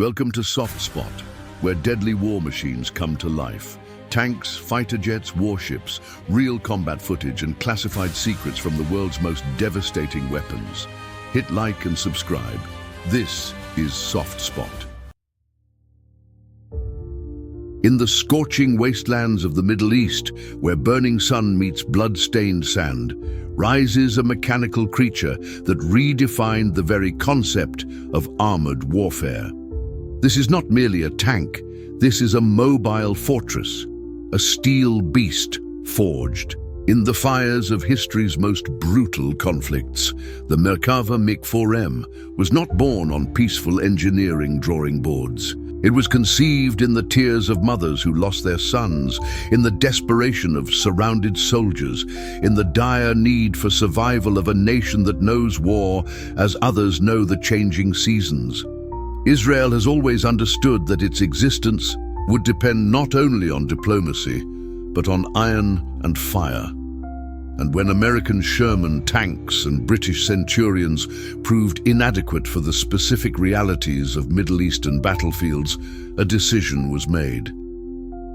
Welcome to Soft Spot, where deadly war machines come to life. Tanks, fighter jets, warships, real combat footage and classified secrets from the world's most devastating weapons. Hit like and subscribe. This is Soft Spot. In the scorching wastelands of the Middle East, where burning sun meets blood-stained sand, rises a mechanical creature that redefined the very concept of armored warfare. This is not merely a tank, this is a mobile fortress, a steel beast forged in the fires of history's most brutal conflicts. The Merkava Mk.4M was not born on peaceful engineering drawing boards. It was conceived in the tears of mothers who lost their sons, in the desperation of surrounded soldiers, in the dire need for survival of a nation that knows war as others know the changing seasons. Israel has always understood that its existence would depend not only on diplomacy, but on iron and fire. And when American Sherman tanks and British Centurions proved inadequate for the specific realities of Middle Eastern battlefields, a decision was made.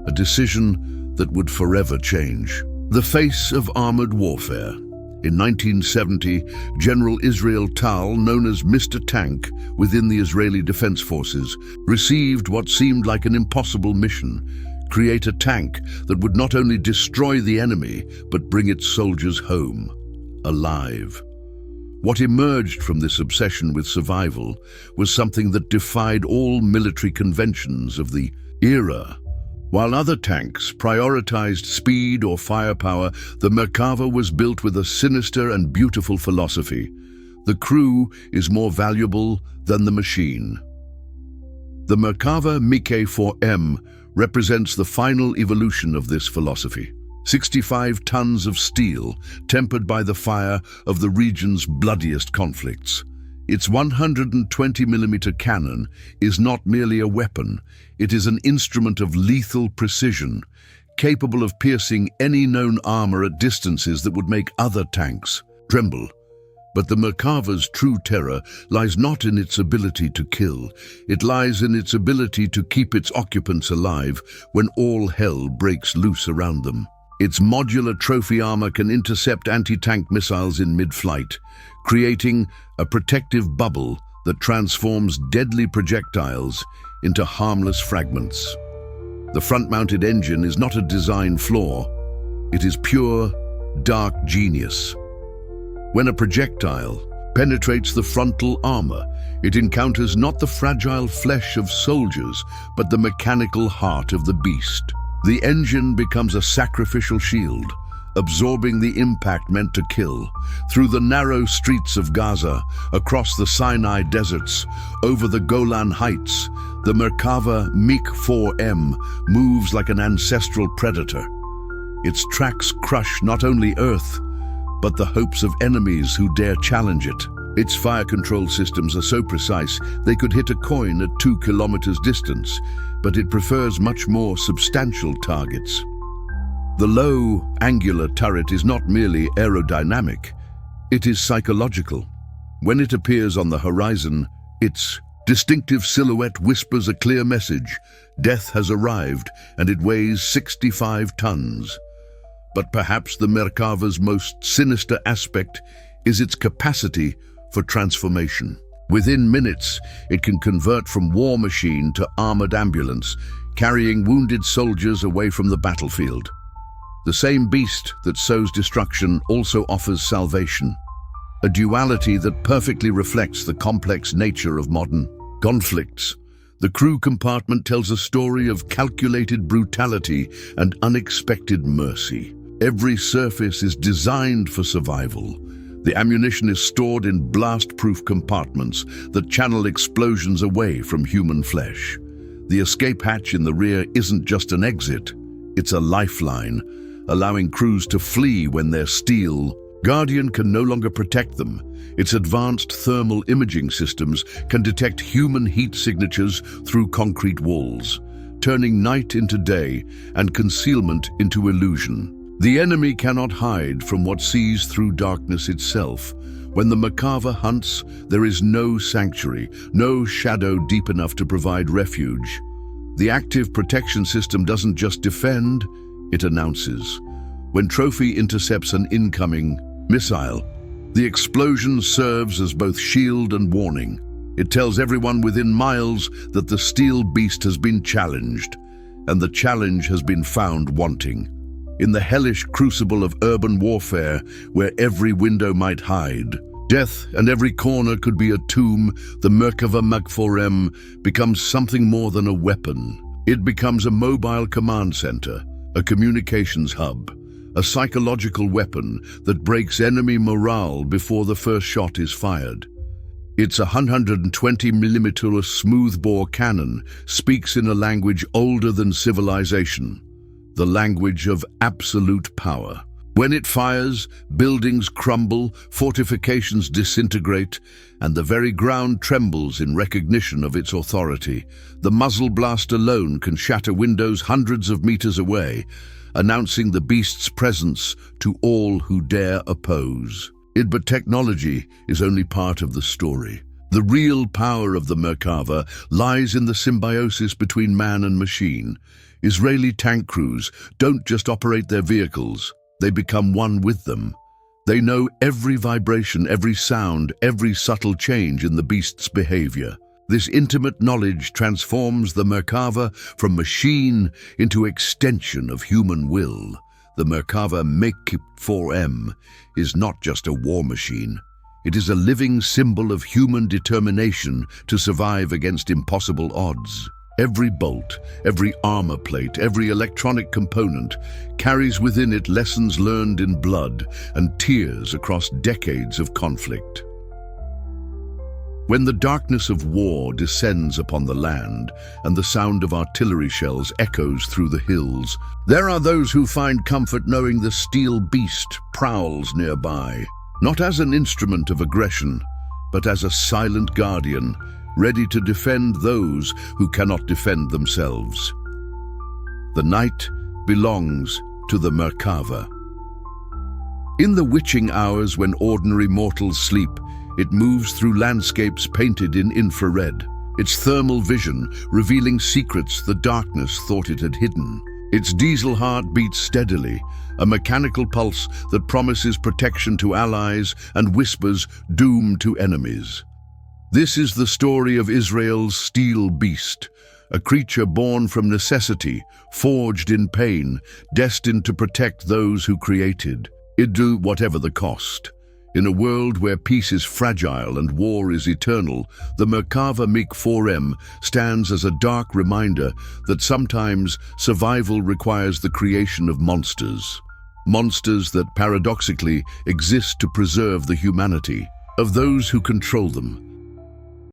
A decision that would forever change the face of armored warfare. In 1970, General Israel Tal, known as Mr. Tank within the Israeli Defense Forces, received what seemed like an impossible mission: create a tank that would not only destroy the enemy, but bring its soldiers home, alive. What emerged from this obsession with survival was something that defied all military conventions of the era. While other tanks prioritized speed or firepower, the Merkava was built with a sinister and beautiful philosophy. The crew is more valuable than the machine. The Merkava Mk.4M represents the final evolution of this philosophy. 65 tons of steel, tempered by the fire of the region's bloodiest conflicts. Its 120mm cannon is not merely a weapon, it is an instrument of lethal precision, capable of piercing any known armor at distances that would make other tanks tremble. But the Merkava's true terror lies not in its ability to kill, it lies in its ability to keep its occupants alive when all hell breaks loose around them. Its modular trophy armor can intercept anti-tank missiles in mid-flight, creating a protective bubble that transforms deadly projectiles into harmless fragments. The front-mounted engine is not a design flaw, it is pure, dark genius. When a projectile penetrates the frontal armor, it encounters not the fragile flesh of soldiers, but the mechanical heart of the beast. The engine becomes a sacrificial shield, absorbing the impact meant to kill. Through the narrow streets of Gaza, across the Sinai deserts, over the Golan Heights, the Merkava Mk.4M moves like an ancestral predator. Its tracks crush not only earth, but the hopes of enemies who dare challenge it. Its fire control systems are so precise they could hit a coin at 2 kilometers distance, but it prefers much more substantial targets. The low, angular turret is not merely aerodynamic, it is psychological. When it appears on the horizon, its distinctive silhouette whispers a clear message: death has arrived, and it weighs 65 tons. But perhaps the Merkava's most sinister aspect is its capacity for transformation. Within minutes, it can convert from war machine to armored ambulance, carrying wounded soldiers away from the battlefield. The same beast that sows destruction also offers salvation, a duality that perfectly reflects the complex nature of modern conflicts. The crew compartment tells a story of calculated brutality and unexpected mercy. Every surface is designed for survival. The ammunition is stored in blast-proof compartments that channel explosions away from human flesh. The escape hatch in the rear isn't just an exit, it's a lifeline, allowing crews to flee when their steel Guardian can no longer protect them. Its advanced thermal imaging systems can detect human heat signatures through concrete walls, turning night into day and concealment into illusion. The enemy cannot hide from what sees through darkness itself. When the Merkava hunts, there is no sanctuary, no shadow deep enough to provide refuge. The active protection system doesn't just defend, it announces. When Trophy intercepts an incoming missile, the explosion serves as both shield and warning. It tells everyone within miles that the steel beast has been challenged, and the challenge has been found wanting. In the hellish crucible of urban warfare, where every window might hide, death and every corner could be a tomb, the Merkava Mk.4M becomes something more than a weapon. It becomes a mobile command center, a communications hub, a psychological weapon that breaks enemy morale before the first shot is fired. Its 120mm smoothbore cannon speaks in a language older than civilization, the language of absolute power. When it fires, buildings crumble, fortifications disintegrate, and the very ground trembles in recognition of its authority. The muzzle blast alone can shatter windows hundreds of meters away, announcing the beast's presence to all who dare oppose. But technology is only part of the story. The real power of the Merkava lies in the symbiosis between man and machine. Israeli tank crews don't just operate their vehicles, they become one with them. They know every vibration, every sound, every subtle change in the beast's behavior. This intimate knowledge transforms the Merkava from machine into extension of human will. The Merkava Mk.4M is not just a war machine. It is a living symbol of human determination to survive against impossible odds. Every bolt, every armor plate, every electronic component carries within it lessons learned in blood and tears across decades of conflict. When the darkness of war descends upon the land and the sound of artillery shells echoes through the hills, there are those who find comfort knowing the steel beast prowls nearby, not as an instrument of aggression, but as a silent guardian, ready to defend those who cannot defend themselves. The night belongs to the Merkava. In the witching hours when ordinary mortals sleep, it moves through landscapes painted in infrared, its thermal vision revealing secrets the darkness thought it had hidden. Its diesel heart beats steadily, a mechanical pulse that promises protection to allies and whispers doom to enemies. This is the story of Israel's steel beast, a creature born from necessity, forged in pain, destined to protect those who created. It do whatever the cost. In a world where peace is fragile and war is eternal, the Merkava Mk.4M stands as a dark reminder that sometimes survival requires the creation of monsters. Monsters that paradoxically exist to preserve the humanity of those who control them.